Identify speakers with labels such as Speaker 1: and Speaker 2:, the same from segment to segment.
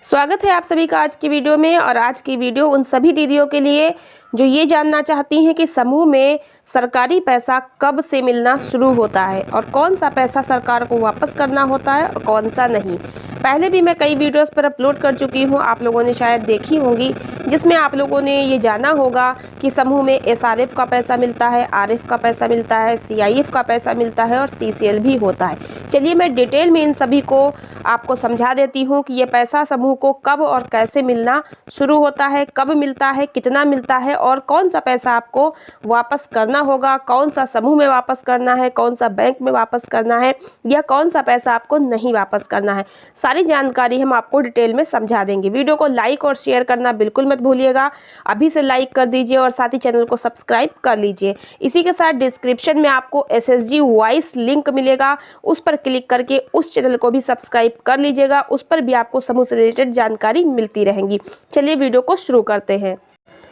Speaker 1: स्वागत है आप सभी का आज की वीडियो में। और आज की वीडियो उन सभी दीदियों के लिए जो ये जानना चाहती हैं कि समूह में सरकारी पैसा कब से मिलना शुरू होता है और कौन सा पैसा सरकार को वापस करना होता है और कौन सा नहीं। पहले भी मैं कई वीडियोस पर अपलोड कर चुकी हूँ, आप लोगों ने शायद देखी होंगी, जिसमें आप लोगों ने ये जाना होगा कि समूह में एसआरएफ का पैसा मिलता है, आरएफ का पैसा मिलता है, सीआईएफ का पैसा मिलता है और सीसीएल भी होता है। चलिए मैं डिटेल में इन सभी को आपको समझा देती हूँ कि ये पैसा समूह को कब और कैसे मिलना शुरू होता है, कब मिलता है, कितना मिलता है और कौन सा पैसा आपको वापस करना होगा, कौन सा समूह में वापस करना है, कौन सा बैंक में वापस करना है या कौन सा पैसा आपको नहीं वापस करना है। सारी जानकारी हम आपको डिटेल में समझा देंगे। वीडियो को लाइक और शेयर करना बिल्कुल मत भूलिएगा। अभी से लाइक कर दीजिए और साथ ही चैनल को सब्सक्राइब कर लीजिए। इसी के साथ डिस्क्रिप्शन में आपको एसएसजी वॉइस लिंक मिलेगा, उस पर क्लिक करके उस चैनल को भी सब्सक्राइब कर लीजिएगा। उस पर भी आपको समूह से रिलेटेड जानकारी मिलती रहेंगी। चलिए वीडियो को शुरू करते हैं।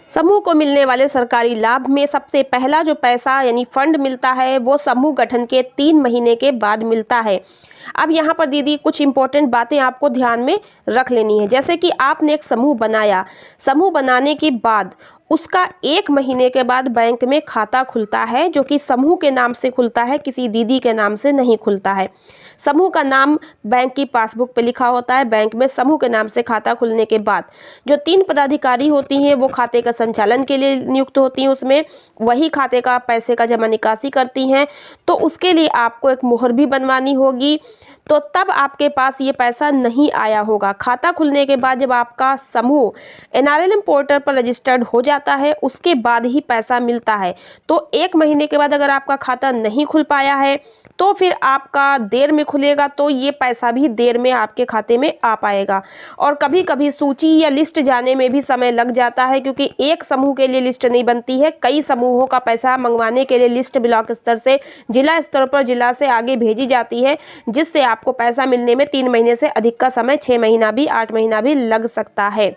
Speaker 1: समूह को मिलने वाले सरकारी लाभ में सबसे पहला जो पैसा यानी फंड मिलता है वो समूह गठन के 3 महीने के बाद मिलता है। अब यहाँ पर दीदी कुछ इंपॉर्टेंट बातें आपको ध्यान में रख लेनी है। जैसे कि आपने एक समूह बनाया, समूह बनाने के बाद उसका 1 महीने के बाद बैंक में खाता खुलता है, जो कि समूह के नाम से खुलता है, किसी दीदी के नाम से नहीं खुलता है। समूह का नाम बैंक की पासबुक पे लिखा होता है। बैंक में समूह के नाम से खाता खुलने के बाद जो 3 पदाधिकारी होती हैं वो खाते का संचालन के लिए नियुक्त होती हैं, उसमें वही खाते का पैसे का जमा निकासी करती हैं। तो उसके लिए आपको एक मोहर भी बनवानी होगी, तो तब आपके पास ये पैसा नहीं आया होगा। खाता खुलने के बाद जब आपका समूह एनआरएलएम पोर्टल पर रजिस्टर्ड हो जाता है उसके बाद ही पैसा मिलता है। तो 1 महीने के बाद अगर आपका खाता नहीं खुल पाया है तो फिर आपका देर में खुलेगा, तो ये पैसा भी देर में आपके खाते में आ पाएगा। और कभी कभी सूची या लिस्ट जाने में भी समय लग जाता है, क्योंकि एक समूह के लिए लिस्ट नहीं बनती है, कई समूहों का पैसा मंगवाने के लिए लिस्ट ब्लॉक स्तर से जिला स्तर पर जिला से आगे भेजी जाती है, जिससे आपको पैसा मिलने में 3 महीने से अधिक का समय, 6 महीना भी, 8 महीना भी लग सकता है।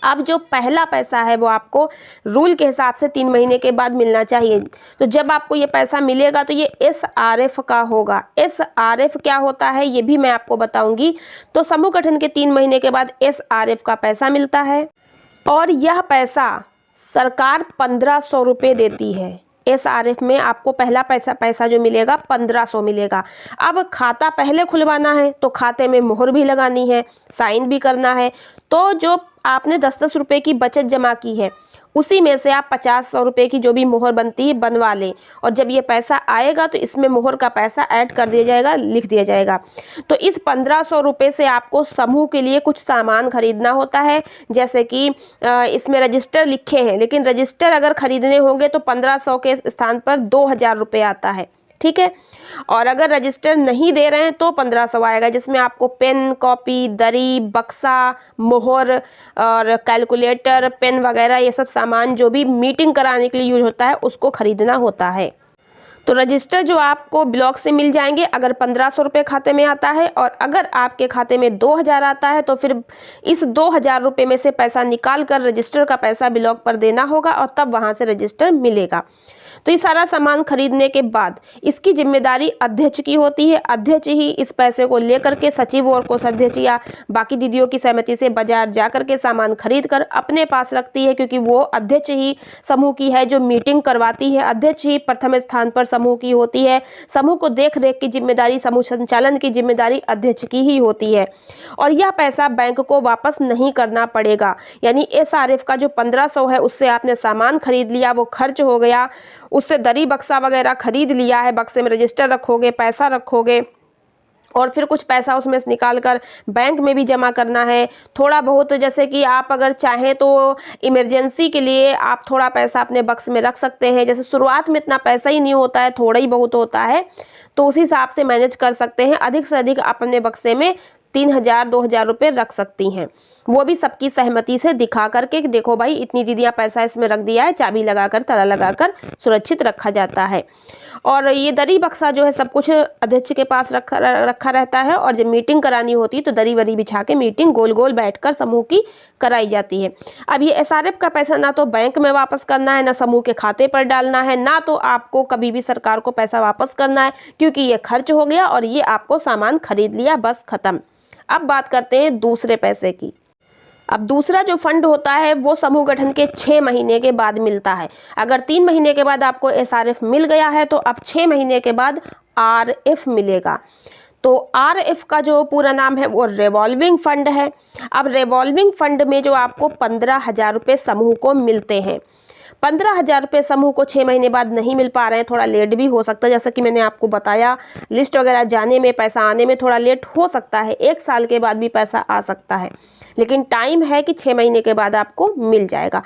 Speaker 1: अब जो पहला पैसा है वो आपको रूल के हिसाब से 3 महीने के बाद मिलना चाहिए। तो जब आपको ये पैसा मिलेगा तो ये एसआरएफ का होगा। एसआरएफ क्या होता है ये भी मैं आपको बताऊंगी। तो समूह गठन के 3 महीने के बाद एसआरएफ का पैसा मिलता है और यह पैसा सरकार 1500 रुपये देती है। एसआरएफ में आपको पहला पैसा जो मिलेगा 1500 मिलेगा। अब खाता पहले खुलवाना है तो खाते में मोहर भी लगानी है, साइन भी करना है। तो जो आपने 10-10 रुपये की बचत जमा की है उसी में से आप 50-100 रुपये की जो भी मोहर बनती है बनवा लें, और जब ये पैसा आएगा तो इसमें मोहर का पैसा ऐड कर दिया जाएगा, लिख दिया जाएगा। तो इस 1500 रुपये से आपको समूह के लिए कुछ सामान खरीदना होता है। जैसे कि इसमें रजिस्टर लिखे हैं, लेकिन रजिस्टर अगर खरीदने होंगे तो 1500 के स्थान पर 2000 रुपये आता है, ठीक है। और अगर रजिस्टर नहीं दे रहे हैं तो 1500 आएगा, जिसमें आपको पेन, कॉपी, दरी, बक्सा, मोहर और कैलकुलेटर, पेन वगैरह ये सब सामान जो भी मीटिंग कराने के लिए यूज होता है उसको खरीदना होता है। तो रजिस्टर जो आपको ब्लॉक से मिल जाएंगे अगर 1500 रुपये खाते में आता है, और अगर आपके खाते में 2000 आता है तो फिर इस 2000 रुपये में से पैसा निकाल कर रजिस्टर का पैसा ब्लॉक पर देना होगा और तब वहाँ से रजिस्टर मिलेगा। तो ये सारा सामान खरीदने के बाद इसकी जिम्मेदारी अध्यक्ष की होती है। अध्यक्ष ही इस पैसे को लेकर के सचिव और कोषाध्यक्ष या बाकी दीदियों की सहमति से बाजार जा करके सामान खरीद कर अपने पास रखती है, क्योंकि वो अध्यक्ष ही समूह की है जो मीटिंग करवाती है। अध्यक्ष ही प्रथम स्थान पर समूह की होती है। समूह को देख रेख की जिम्मेदारी, समूह संचालन की जिम्मेदारी अध्यक्ष की ही होती है। और यह पैसा बैंक को वापस नहीं करना पड़ेगा। यानी एसआरएफ का जो 1500 है उससे आपने सामान खरीद लिया, वो खर्च हो गया, उससे दरी बक्सा वगैरह खरीद लिया है, बक्से में रजिस्टर रखोगे, पैसा रखोगे और फिर कुछ पैसा उसमें से निकाल कर बैंक में भी जमा करना है। थोड़ा बहुत जैसे कि आप अगर चाहें तो इमरजेंसी के लिए आप थोड़ा पैसा अपने बक्स में रख सकते हैं। जैसे शुरुआत में इतना पैसा ही नहीं होता है, थोड़ा ही बहुत होता है, तो उसी हिसाब से मैनेज कर सकते हैं। अधिक से अधिक आप अपने बक्से में 3000-2000 रुपये रख सकती हैं। वो भी सबकी सहमति से दिखा करके कि देखो भाई इतनी दीदियाँ पैसा इसमें रख दिया है, चाबी लगाकर, ताला लगाकर सुरक्षित रखा जाता है। और ये दरी बक्सा जो है सब कुछ अध्यक्ष के पास रखा रहता है, और जब मीटिंग करानी होती है तो दरी वरी बिछा के मीटिंग गोल गोल बैठकर समूह की कराई जाती है। अब ये एसआरएफ का पैसा ना तो बैंक में वापस करना है, ना समूह के खाते पर डालना है, ना तो आपको कभी भी सरकार को पैसा वापस करना है, क्योंकि ये खर्च हो गया और ये आपको सामान खरीद लिया, बस खत्म। अब बात करते हैं दूसरे पैसे की। अब दूसरा जो फंड होता है वो समूह गठन के 6 महीने के बाद मिलता है। अगर 3 महीने के बाद आपको SRF मिल गया है तो अब 6 महीने के बाद RF मिलेगा। तो RF का जो पूरा नाम है वो रिवॉल्विंग फंड है। अब रिवॉल्विंग फंड में जो आपको 15,000 रुपये समूह को मिलते हैं। 15,000 रुपये समूह को 6 महीने बाद नहीं मिल पा रहे हैं, थोड़ा लेट भी हो सकता है। जैसा कि मैंने आपको बताया, लिस्ट वगैरह जाने में, पैसा आने में थोड़ा लेट हो सकता है। 1 साल के बाद भी पैसा आ सकता है, लेकिन टाइम है कि 6 महीने के बाद आपको मिल जाएगा।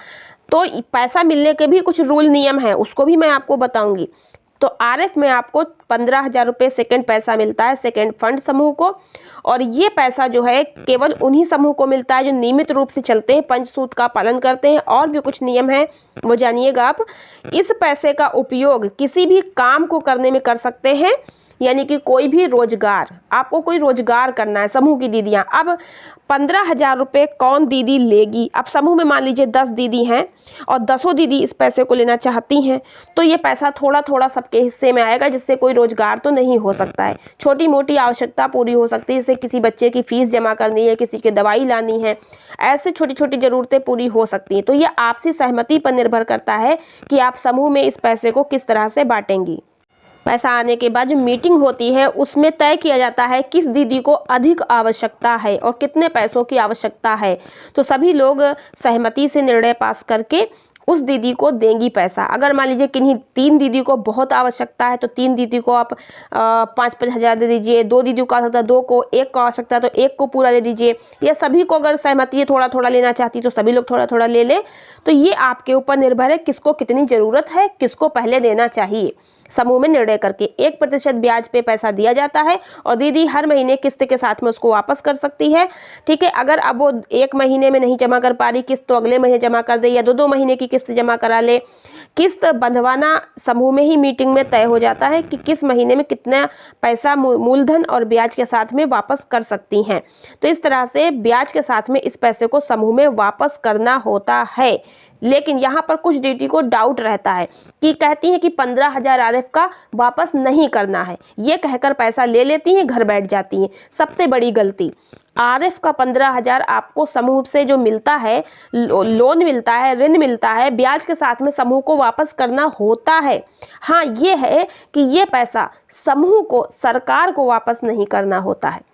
Speaker 1: तो पैसा मिलने के भी कुछ रूल नियम हैं, उसको भी मैं आपको बताऊंगी। तो RF में आपको 15,000 रुपये सेकेंड पैसा मिलता है, सेकेंड फंड समूह को। और ये पैसा जो है केवल उन्हीं समूह को मिलता है जो नियमित रूप से चलते हैं, पंचसूत्र का पालन करते हैं। और भी कुछ नियम है वो जानिएगा आप। इस पैसे का उपयोग किसी भी काम को करने में कर सकते हैं, यानी कि कोई भी रोजगार, आपको कोई रोजगार करना है समूह की दीदियां। अब 15,000 रुपये कौन दीदी लेगी? अब समूह में मान लीजिए 10 दीदी हैं और 10 दीदी इस पैसे को लेना चाहती हैं, तो ये पैसा थोड़ा थोड़ा सबके हिस्से में आएगा, जिससे कोई रोजगार तो नहीं हो सकता है। छोटी मोटी आवश्यकता पूरी हो सकती है, जैसे किसी बच्चे की फीस जमा करनी है, किसी की दवाई लानी है, ऐसे छोटी छोटी ज़रूरतें पूरी हो सकती हैं। तो ये आपसी सहमति पर निर्भर करता है कि आप समूह में इस पैसे को किस तरह से बांटेंगी। पैसा आने के बाद जो मीटिंग होती है उसमें तय किया जाता है किस दीदी को अधिक आवश्यकता है और कितने पैसों की आवश्यकता है। तो सभी लोग सहमति से निर्णय पास करके उस दीदी को देंगी पैसा। अगर मान लीजिए किन्हीं 3 दीदी को बहुत आवश्यकता है तो 3 दीदी को आप 5-5 हज़ार दे दीजिए। 2 दीदी को आवश्यकता है 2 को, 1 को आवश्यकता है तो 1 को पूरा दे दीजिए। या सभी को अगर सहमति है थोड़ा थोड़ा लेना चाहती तो सभी लोग थोड़ा थोड़ा ले लें। तो ये आपके ऊपर निर्भर है किसको कितनी ज़रूरत है, किसको पहले देना चाहिए। समूह में निर्णय करके 1% ब्याज पे पैसा दिया जाता है और दीदी हर महीने किस्त के साथ में उसको वापस कर सकती है। ठीक है, अगर अब वो 1 महीने में नहीं जमा कर पा रही किस्त तो अगले महीने जमा कर दे या 2-2 महीने की किस्त जमा करा ले। किस्त बंधवाना समूह में ही मीटिंग में तय हो जाता है कि किस महीने में कितना पैसा मूलधन और ब्याज के साथ में वापस कर सकती हैं। तो इस तरह से ब्याज के साथ में इस पैसे को समूह में वापस करना होता है। लेकिन यहाँ पर कुछ दीदी को डाउट रहता है कि कहती हैं कि 15,000 RF का वापस नहीं करना है, ये कहकर पैसा ले लेती हैं, घर बैठ जाती हैं। सबसे बड़ी गलती, RF का 15,000 आपको समूह से जो मिलता है, लोन मिलता है, ऋण मिलता है, ब्याज के साथ में समूह को वापस करना होता है। हाँ, ये है कि ये पैसा समूह को, सरकार को वापस नहीं करना होता है।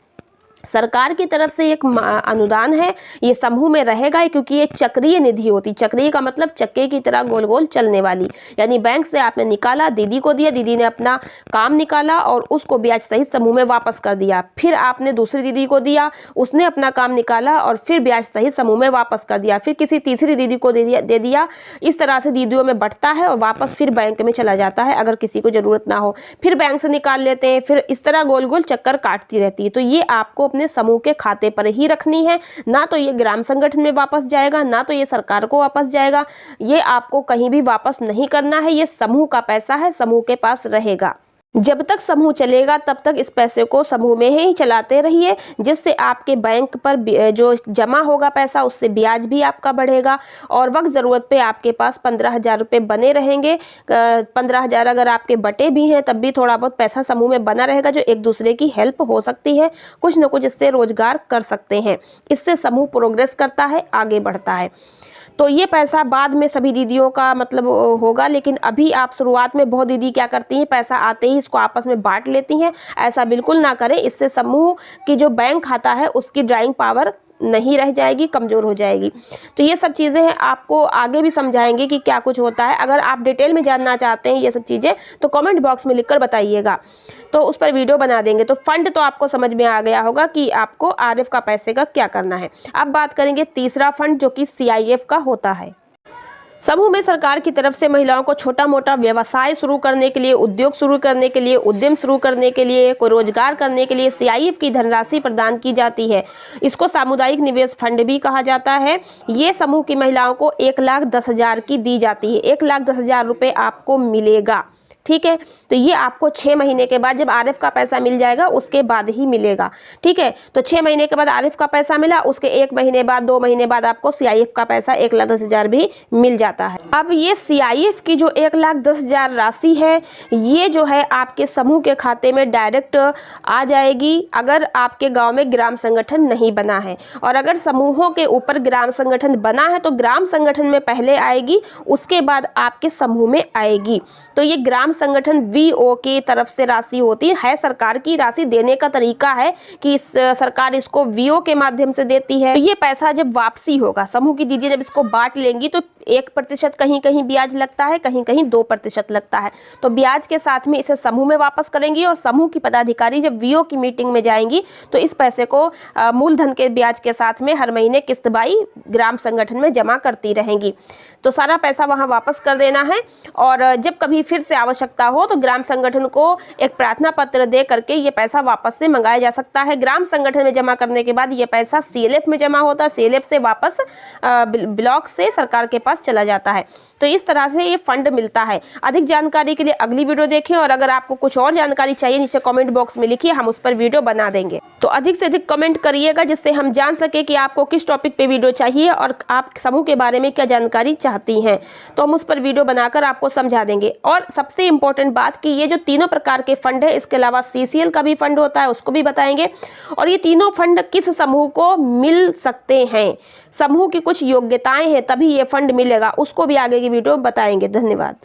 Speaker 1: सरकार की तरफ से एक अनुदान है, ये समूह में रहेगा क्योंकि ये चक्रीय निधि होती। चक्रीय का मतलब चक्के की तरह गोल गोल चलने वाली, यानी बैंक से आपने निकाला, दीदी को दिया, दीदी ने अपना काम निकाला और उसको ब्याज सहित समूह में वापस कर दिया। फिर आपने दूसरी दीदी को दिया, उसने अपना काम निकाला और फिर ब्याज सहित समूह में वापस कर दिया। फिर किसी तीसरी दीदी को दे दिया। इस तरह से दीदियों में बढ़ता है और वापस फिर बैंक में चला जाता है अगर किसी को जरूरत ना हो। फिर बैंक से निकाल लेते हैं, फिर इस तरह गोल गोल चक्कर काटती रहती है। तो ये आपको अपने समूह के खाते पर ही रखनी है, ना तो ये ग्राम संगठन में वापस जाएगा, ना तो ये सरकार को वापस जाएगा। ये आपको कहीं भी वापस नहीं करना है, ये समूह का पैसा है, समूह के पास रहेगा। जब तक समूह चलेगा तब तक इस पैसे को समूह में ही चलाते रहिए, जिससे आपके बैंक पर जो जमा होगा पैसा उससे ब्याज भी आपका बढ़ेगा और वक्त ज़रूरत पे आपके पास 15,000 रुपये बने रहेंगे। 15,000 अगर आपके बटे भी हैं तब भी थोड़ा बहुत पैसा समूह में बना रहेगा, जो एक दूसरे की हेल्प हो सकती है। कुछ न कुछ इससे रोजगार कर सकते हैं। इससे समूह प्रोग्रेस करता है, आगे बढ़ता है। तो ये पैसा बाद में सभी दीदियों का मतलब होगा, लेकिन अभी आप शुरुआत में बहुत दीदी क्या करती हैं, पैसा आते ही इसको आपस में बांट लेती हैं। ऐसा बिल्कुल ना करें, इससे समूह की जो बैंक खाता है उसकी ड्राइंग पावर नहीं रह जाएगी, कमज़ोर हो जाएगी। तो ये सब चीज़ें हैं, आपको आगे भी समझाएंगे कि क्या कुछ होता है। अगर आप डिटेल में जानना चाहते हैं ये सब चीज़ें तो कमेंट बॉक्स में लिखकर बताइएगा, तो उस पर वीडियो बना देंगे। तो फंड तो आपको समझ में आ गया होगा कि आपको RF का पैसे का क्या करना है। अब बात करेंगे तीसरा फंड जो कि CIF का होता है। समूह में सरकार की तरफ से महिलाओं को छोटा मोटा व्यवसाय शुरू करने के लिए, उद्योग शुरू करने के लिए, उद्यम शुरू करने के लिए, कोई रोजगार करने के लिए CIF की धनराशि प्रदान की जाती है। इसको सामुदायिक निवेश फंड भी कहा जाता है। ये समूह की महिलाओं को 1,10,000 की दी जाती है। 1,10,000 रुपये आपको मिलेगा। ठीक है। तो ये आपको 6 महीने के बाद जब आरएफ का पैसा मिल जाएगा उसके बाद ही मिलेगा, ठीक है। तो 6 महीने के बाद आरएफ का पैसा मिला, उसके 1 महीने बाद 2 महीने बाद आपको सीआईएफ का पैसा 1,10,000 भी मिल जाता है। अब ये सीआईएफ की जो 1,10,000 राशि है ये जो है आपके समूह के खाते में डायरेक्ट आ जाएगी अगर आपके गांव में ग्राम संगठन नहीं बना है। और अगर समूहों के ऊपर ग्राम संगठन बना है तो ग्राम संगठन में पहले आएगी, उसके बाद आपके समूह में आएगी। तो ये ग्राम संगठन वीओ की तरफ से राशि होती है, सरकार की राशि देने का तरीका है कि सरकार इसको वीओ के माध्यम से देती है। तो ये पैसा जब वापसी होगा, समूह की दीदी जब इसको बांट लेंगी तो 1% कहीं कहीं ब्याज लगता है, कहीं कहीं 2% लगता है। तो ब्याज के साथ में इसे समूह में वापस करेंगी और समूह की पदाधिकारी जब वीओ की मीटिंग में जाएंगी तो इस पैसे को मूलधन के ब्याज के साथ में हर महीने किस्तबाई ग्राम संगठन में जमा करती रहेंगी। तो सारा पैसा वहां वापस कर देना है और जब कभी फिर से आवश्यकता हो तो ग्राम संगठन को एक प्रार्थना पत्र दे करके ये पैसा वापस से मंगाया जा सकता है। ग्राम संगठन में जमा करने के बाद ये पैसा सीएलएफ में जमा होता है, सीएलएफ से वापस ब्लॉक से सरकार के पास चला जाता है। तो इस तरह से ये फंड मिलता है। अधिक जानकारी के लिए अगली वीडियो देखें और अगर आपको कुछ और जानकारी चाहिए नीचे कमेंट बॉक्स में लिखिए, हम उस पर वीडियो बना देंगे। तो अधिक से अधिक कमेंट करिएगा जिससे हम जान सके कि आपको किस टॉपिक पे वीडियो चाहिए और आप समूह के बारे में क्या जानकारी चाहती हैं, तो हम उस पर वीडियो बनाकर आपको समझा देंगे। और सबसे इम्पोर्टेंट बात कि ये जो तीनों प्रकार के फंड है, इसके अलावा सीसीएल का भी फंड होता है, उसको भी बताएंगे। और ये तीनों फंड किस समूह को मिल सकते हैं, समूह की कुछ योग्यताएं हैं तभी ये फंड मिलेगा, उसको भी आगे की वीडियो में बताएंगे। धन्यवाद।